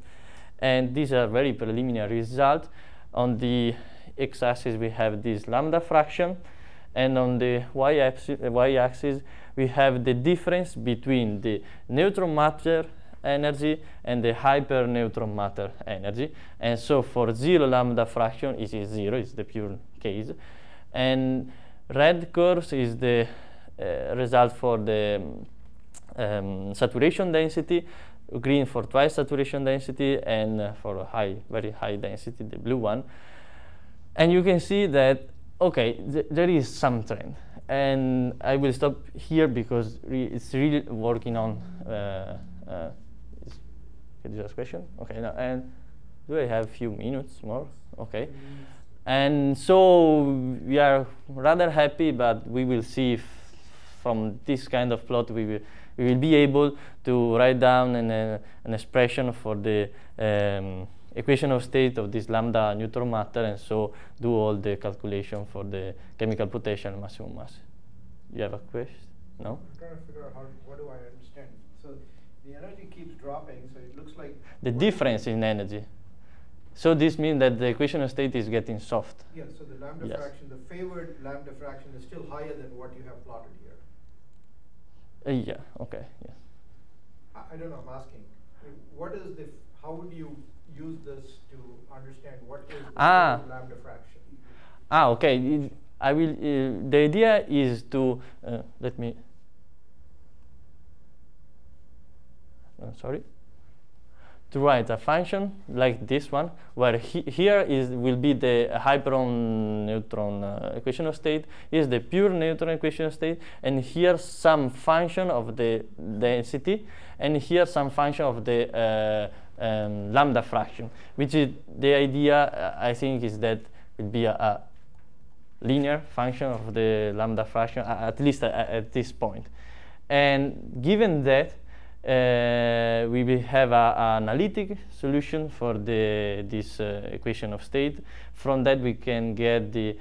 And these are very preliminary results. On the x-axis, we have this lambda fraction, and on the y-axis, we have the difference between the neutron matter energy and the hyper-neutron matter energy. And so for 0 lambda fraction, it is 0, it's the pure case. And red curves is the result for the saturation density, green for twice saturation density, and for very high density, the blue one. And you can see that, okay, there is some trend. And I will stop here because it's really working on Is this a question? Okay, now, and do I have a few minutes more? Okay. And so we are rather happy, but we will see if from this kind of plot we will be able to write down an expression for the equation of state of this lambda neutron matter, and so do all the calculation for the chemical potential and maximum mass. You have a question? No? I'm trying to figure out what do I understand. So the energy keeps dropping, so it looks like the difference in energy. So this means that the equation of state is getting soft. Yeah, so the lambda fraction, the favored lambda fraction is still higher than what you have plotted here. Yeah, okay, yes. I don't know, I'm asking. What is the, how would you use this to understand what is the favored lambda fraction? Okay. I will, the idea is to, let me, sorry, to write a function like this one, where here will be the hyperon-neutron equation of state, is the pure neutron equation of state, and here some function of the density, and here some function of the lambda fraction, which is the idea, I think, is that it will be a linear function of the lambda fraction, at least at this point. And given that, we will have an analytic solution for this equation of state. From that, we can get the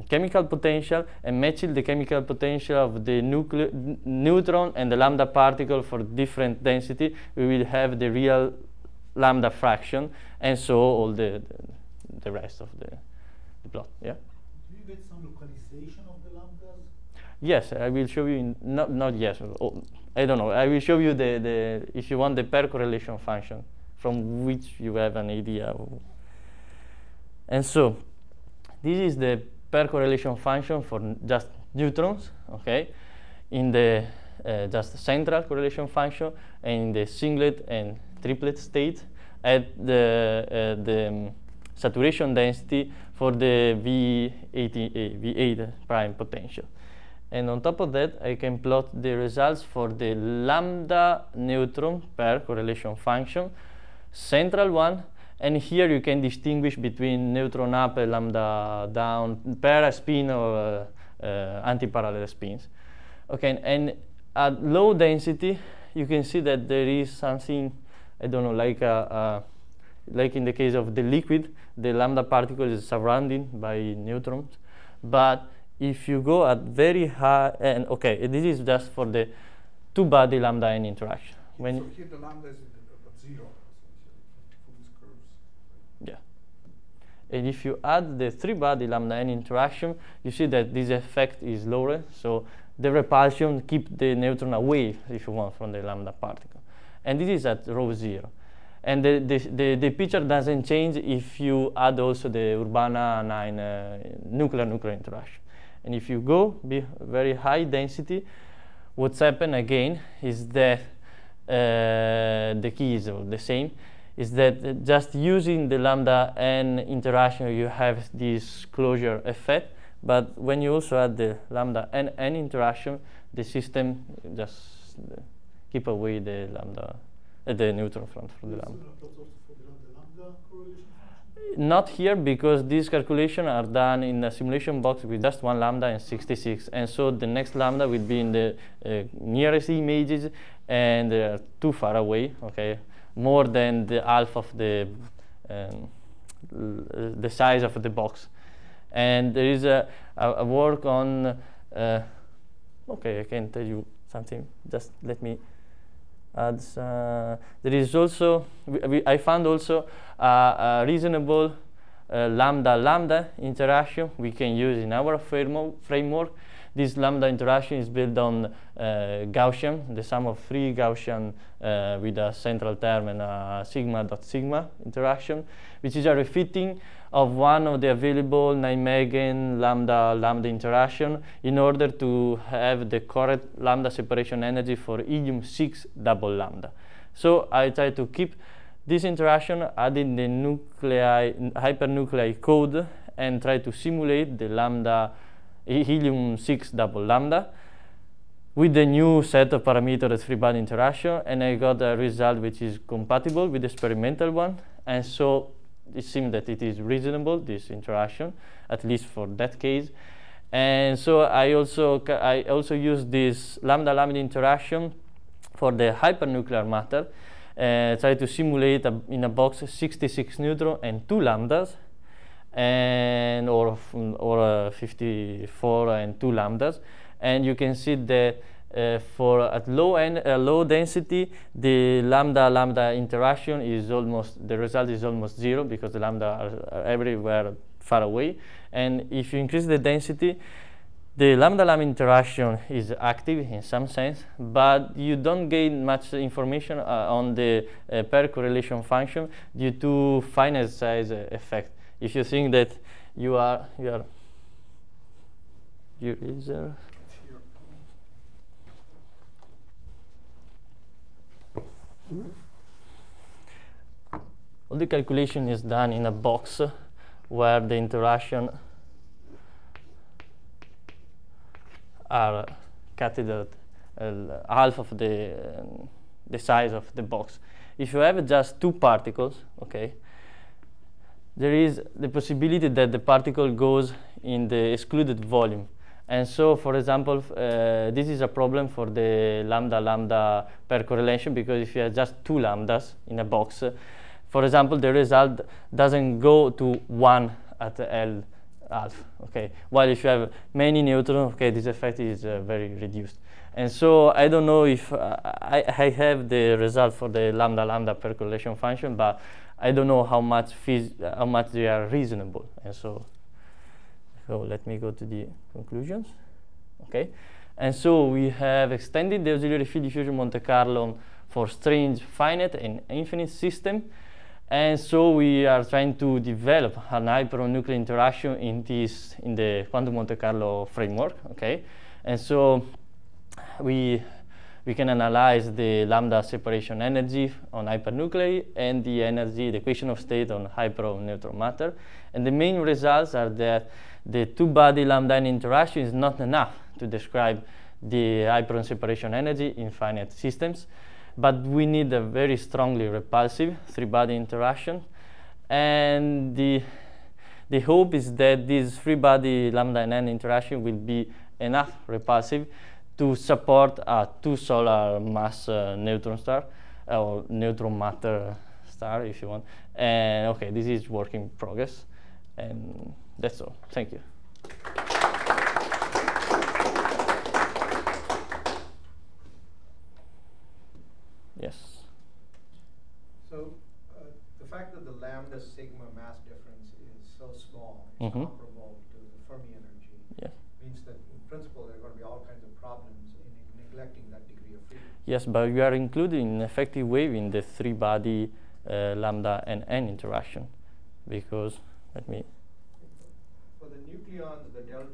chemical potential and match the chemical potential of the neutron and the lambda particle for different density. We will have the real lambda fraction, and so all the rest of the plot. Yeah. Do you get some localization of the lambdas? Yes, I will show you. Not yes. I don't know. I will show you the if you want the pair correlation function from which you have an idea. And so this is the pair correlation function for just neutrons, okay, in the just central correlation function, and in the singlet and triplet state at the saturation density for the V8 prime potential. And on top of that, I can plot the results for the lambda neutron pair correlation function, central one, and here you can distinguish between neutron up and lambda down, pair spin or anti-parallel spins. Okay, and at low density, you can see that there is something, I don't know, like in the case of the liquid, the lambda particle is surrounded by neutrons, but if you go at very high, and okay, this is just for the two-body lambda n interaction. When so here the lambda is at 0, essentially, for these curves. Yeah. And if you add the three-body lambda n interaction, you see that this effect is lower, so the repulsion keeps the neutron away, if you want, from the lambda particle. And this is at rho 0. And the picture doesn't change if you add also the Urbana-9 nuclear-nuclear interaction. And if you go very high density, what's happened again is that the key is the same, is that just using the lambda n interaction, you have this closure effect. But when you also add the lambda n interaction, the system just keep away the lambda, the neutron from the lambda. Not here, because these calculations are done in a simulation box with just one lambda and 66, and so the next lambda will be in the nearest images, and they are too far away. Okay, more than the half of the size of the box. And there is a work on. Okay, I can tell you something. Just let me add. There is also I found also a reasonable lambda-lambda interaction we can use in our framework. This lambda interaction is built on Gaussian, the sum of three Gaussian with a central term and a sigma dot sigma interaction, which is a refitting of one of the available Nijmegen lambda-lambda interaction in order to have the correct lambda separation energy for helium-6 double lambda. So I try to keep this interaction, adding the nuclei, hypernuclei code, and try to simulate the lambda helium-6 double lambda with the new set of parameters of three-body interaction, and I got a result which is compatible with the experimental one, and so it seems that it is reasonable, this interaction, at least for that case. And so I also use this lambda-lambda interaction for the hypernuclear matter, try to simulate in a box 66 neutrons and 2 lambdas, and or 54 and 2 lambdas, and you can see that for at low density, the lambda-lambda interaction is the result is almost 0, because the lambda are everywhere far away. And if you increase the density, the lambda-lambda interaction is active in some sense, but you don't gain much information on the pair correlation function due to finite size effect. If you think that you are user. All the calculation is done in a box where the interaction are cut at half of the size of the box. If you have just 2 particles, okay, there is the possibility that the particle goes in the excluded volume. And so, for example, this is a problem for the lambda-lambda pair correlation, because if you have just 2 lambdas in a box, for example, the result doesn't go to 1 at L half. Okay, while if you have many neutrons, okay, this effect is very reduced. And so I don't know if I have the result for the lambda-lambda pair correlation function, but I don't know how much they are reasonable. And so let me go to the conclusions. Okay, and so we have extended the auxiliary field diffusion Monte Carlo for strange finite and infinite system. And so we are trying to develop an hyperon-nucleon interaction in the Quantum Monte Carlo framework. Okay, and so we can analyze the lambda separation energy on hypernuclei and the equation of state on hyperon-neutron matter. And the main results are that the two-body lambda interaction is not enough to describe the hyperon separation energy in finite systems, but we need a very strongly repulsive 3-body interaction. And the hope is that this 3-body lambda and n interaction will be enough repulsive to support a 2 solar mass neutron star, or neutron matter star, if you want. And okay, this is work in progress, and that's all. Thank you. Yes. So the fact that the lambda sigma mass difference is so small, it's comparable to the Fermi energy, yes, means that in principle there are going to be all kinds of problems in neglecting that degree of freedom. Yes, but you are including an effective wave in the 3-body lambda and n interaction, because let me. For the nucleons, the nucleon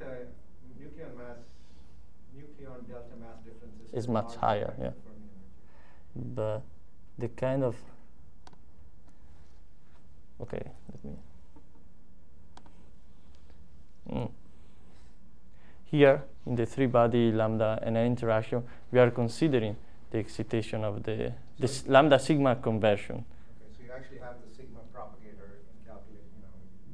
delta mass difference is much higher, yeah. But the kind of, okay, let me. Here in the 3-body lambda and n interaction, we are considering the excitation of this lambda sigma conversion. Okay, so you actually have the sigma propagator in calculating,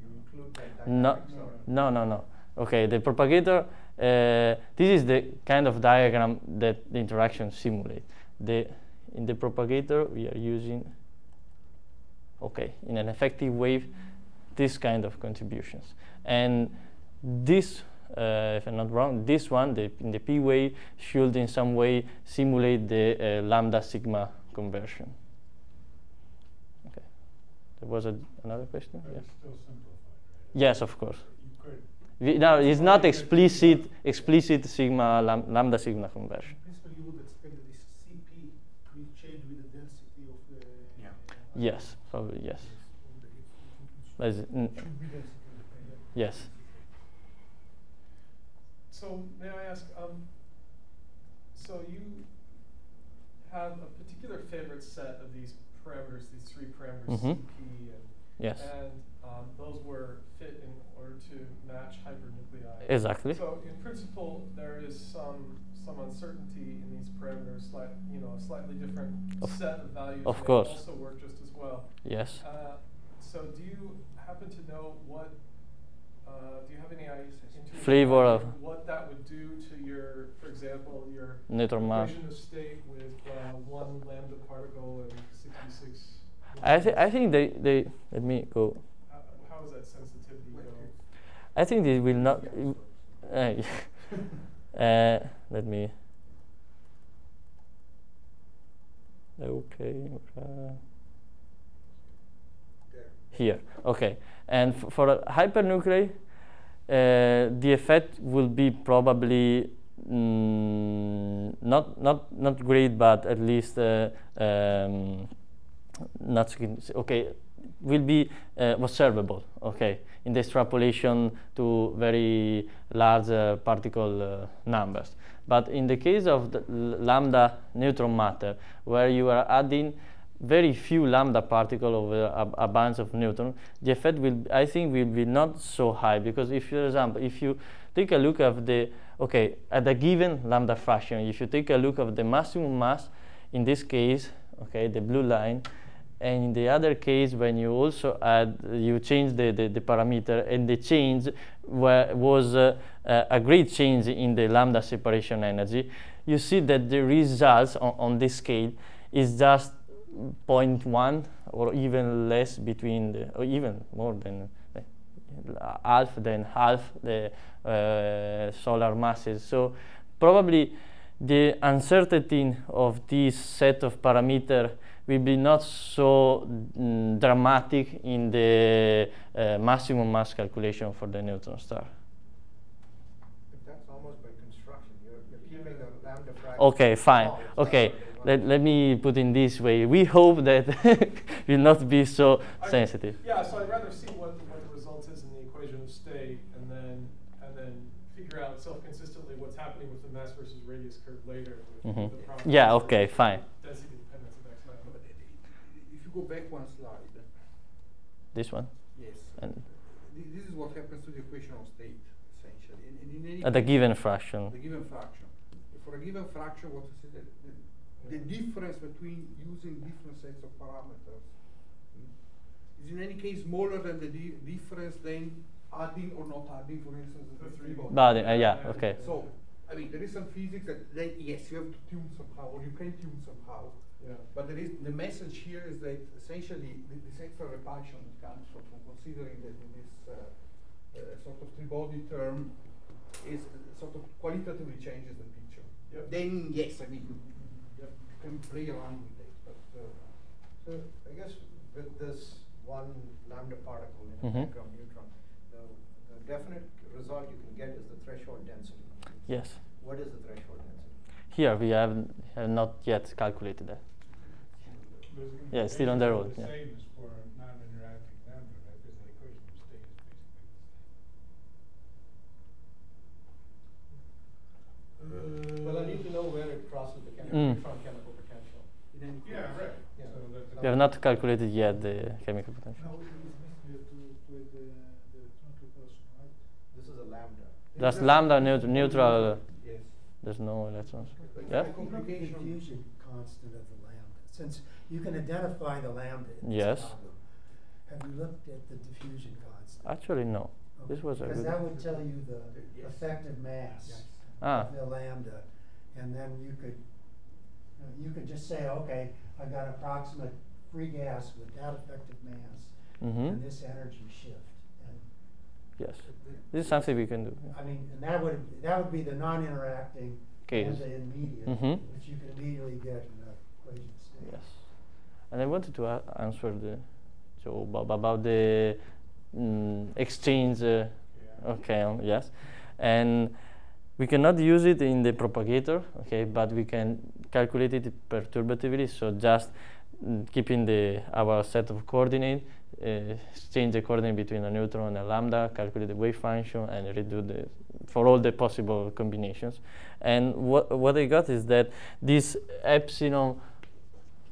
you include that No, dynamics or? no. Okay, the propagator, this is the kind of diagram that the interaction simulate. In the propagator, we are using, okay, in an effective wave, this kind of contributions. And this, if I'm not wrong, this one, in the P wave, should in some way simulate the lambda sigma conversion. Okay, there was another question? But Yes. it's still simplified, right? Yes, of course. You could. No, it's not explicit sigma lambda sigma conversion. Principally, you would expect that this CP will change with the density of the. Yeah. Yes, probably yes. It Should should be density independent. yes. So may I ask, so you have a particular favorite set of these parameters, these three parameters, Mhm. CP, Yes. and those were fit in order to match hypernuclei. Exactly. So in principle, there is some uncertainty in these parameters, a slightly different set of values of may course. also work just as well. Yes. So do you happen to know what, do you have any intuitive Flavor idea of- what that would do to your, for example, your Neutron mass. equation of state with one lambda particle and 66? I think they let me go. How does that sensitivity go? I think they will not. Let me. Okay. Here. Okay. And for a hypernuclei, the effect will be probably not great, but at least not okay. Will be observable. Okay, in the extrapolation to very large particle numbers. But in the case of the lambda neutron matter, where you are adding very few lambda particles over a bunch of neutron, the effect will, I think, will be not so high, because if, for example, if you take a look at at a given lambda fraction, if you take a look at the maximum mass, in this case, okay, the blue line, and in the other case, when you also you change the parameter, and the change was a great change in the lambda separation energy, you see that the results on this scale is just 0.1 or even less between or even more than half the solar masses. So probably the uncertainty of this set of parameters will be not so dramatic in the maximum mass calculation for the neutron star. But that's almost by construction. You're keeping a lambda fraction. Okay, fine. small. Okay, let me put in this way. We hope that will not be so sensitive. Yeah, so I'd rather see what the result is in the equation of state, and then figure out self-consistently what's happening with the mass versus radius curve later. With the problem. Yeah. Okay. Fine. Density dependence of X But if you go back one slide, This one. yes, And this is what happens to the equation of state, essentially. And in any at a case, given fraction. the given fraction. For a given fraction, what is it? The difference between using different sets of parameters is in any case smaller than the difference then adding or not adding, for instance, the three bodies. But yeah. Okay. So, I mean, there is some physics that then, yes, you have to tune somehow, or you can tune somehow. Yeah. But there is the message here is that essentially this extra repulsion that comes from considering that this sort of three-body term is sort of qualitatively changes the picture. Yep. Then yes, I mean you can play around with it, but So I guess with this one lambda particle in a background neutron, the definite result you can get is the threshold density. Yes. What is the threshold density? Here we have not yet calculated that. Yeah, still on the road, The yeah. same as for non-interacting lambda, right? Because the equation of state is basically the same. Well, I need to know where it crosses the neutron chemical potential. in any case. Yeah, right. Yeah. So that We have not calculated yet the chemical potential. Now, it is necessary to the electronic repulsion, right? This is a lambda. Just lambda neutral. Yes. There's no electrons. But Yeah. the complication. Diffusion constant of the lambda? Since you can identify the lambda in this Yes. problem, have you looked at the diffusion constant? Actually, no. This was a Because good. that would tell you the Yes. effective mass Yes. Ah. of the lambda, and then you could just say, okay, I've got approximate free gas with that effective mass Mm-hmm. and this energy shift. And Yes. This is something we can do. Yeah. I mean, and that would be the non-interacting Case. and the immediate, Mhm. which you can immediately get in the equation state. Yes. And I wanted to answer the Joe about the exchange. Okay. Yes. And we cannot use it in the propagator. Okay, but we can calculate it perturbatively. So just keeping our set of coordinates. Change the coordinate between a neutron and a lambda, calculate the wave function, and redo for all the possible combinations. And what I got is that this epsilon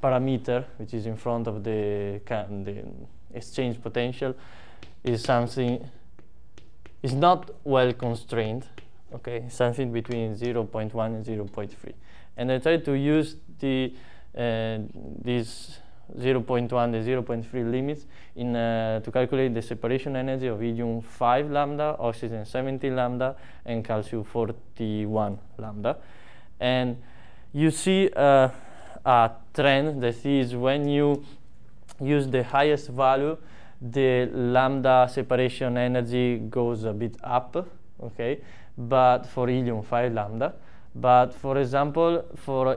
parameter, which is in front of the exchange potential, is not well constrained. Okay, something between 0.1 and 0.3. And I tried to use this 0.1, the 0.3 limits to calculate the separation energy of helium 5 lambda, oxygen 70 lambda, and calcium 41 lambda. And you see a trend that is when you use the highest value, the lambda separation energy goes a bit up, okay, but for helium 5 lambda. But for example,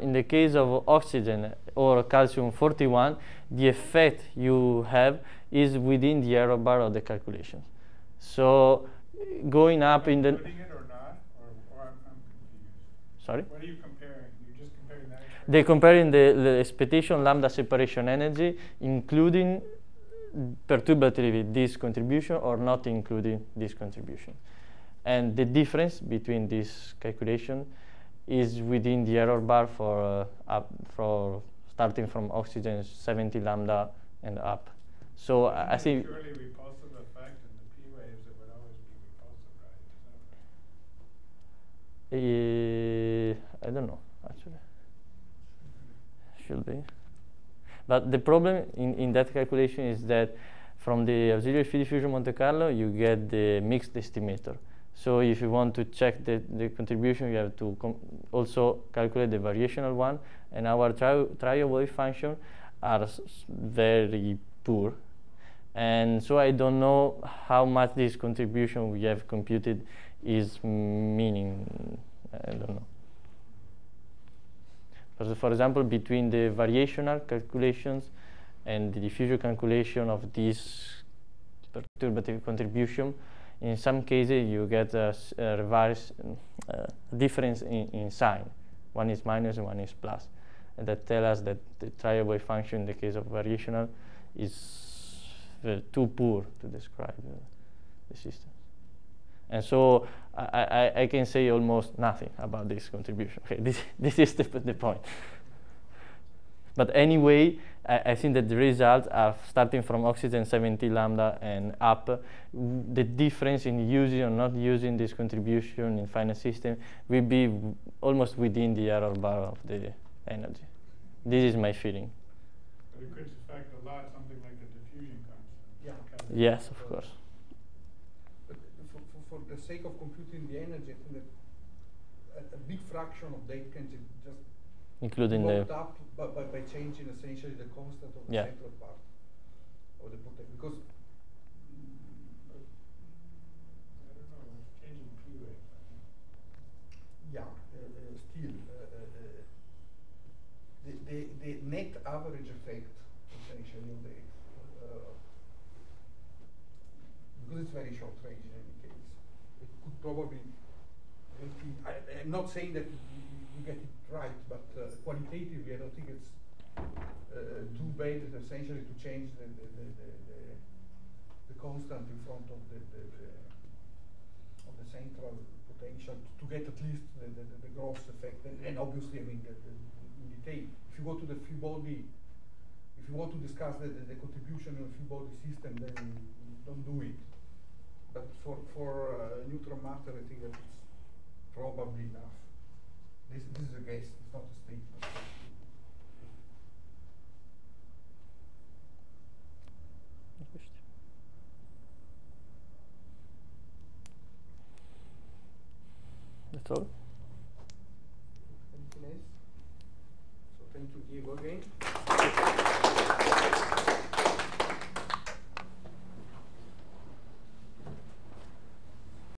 in the case of oxygen or calcium 41, the effect you have is within the error bar of the calculations. So going up in the... Putting it or not? Or I'm confused. Sorry? What are you comparing? You're just comparing that? They're comparing the expectation lambda separation energy, including perturbatively this contribution or not including this contribution. And the difference between this calculation is within the error bar for starting from oxygen 70 lambda and up. So I think purely repulsive effect, and the P waves, it would always be repulsive, right? I don't know actually. Should be. But the problem in that calculation is that from the auxiliary field diffusion Monte Carlo you get the mixed estimator. So if you want to check the contribution, you have to also calculate the variational one. And our trial wave function are very poor. And so I don't know how much this contribution we have computed is meaning. I don't know. But for example, between the variational calculations and the diffusion calculation of this perturbative contribution, in some cases you get a reverse difference in sign. One is minus and one is plus. And that tells us that the trial wave function in the case of variational is too poor to describe the system. And so I can say almost nothing about this contribution. Okay, this is the point. But anyway, I think that the results are starting from oxygen 70 lambda and up. The difference in using or not using this contribution in final system will be almost within the error bar of the energy. This is my feeling. But it could affect a lot, something like the diffusion constant. Yeah. Yes, of course. But for the sake of computing the energy, I think that a big fraction of that can just Including bumped the... up by changing essentially the constant of the Yeah. central part of the potential. Because I don't know, it's changing P waves. yeah, still the net average effect essentially of the because it's very short range in any case, it could probably. I'm not saying that you get it right, but qualitatively, I don't think it's too bad essentially to change the constant in front of the central potential to get at least the gross effect. And obviously, I mean, in detail, if you go to the free body, if you want to discuss the contribution of free body system, then don't do it. But for neutron matter, I think that it's probably enough. This is a guess, it's not a statement. That's all. Anything else? So thank you, Diego, again.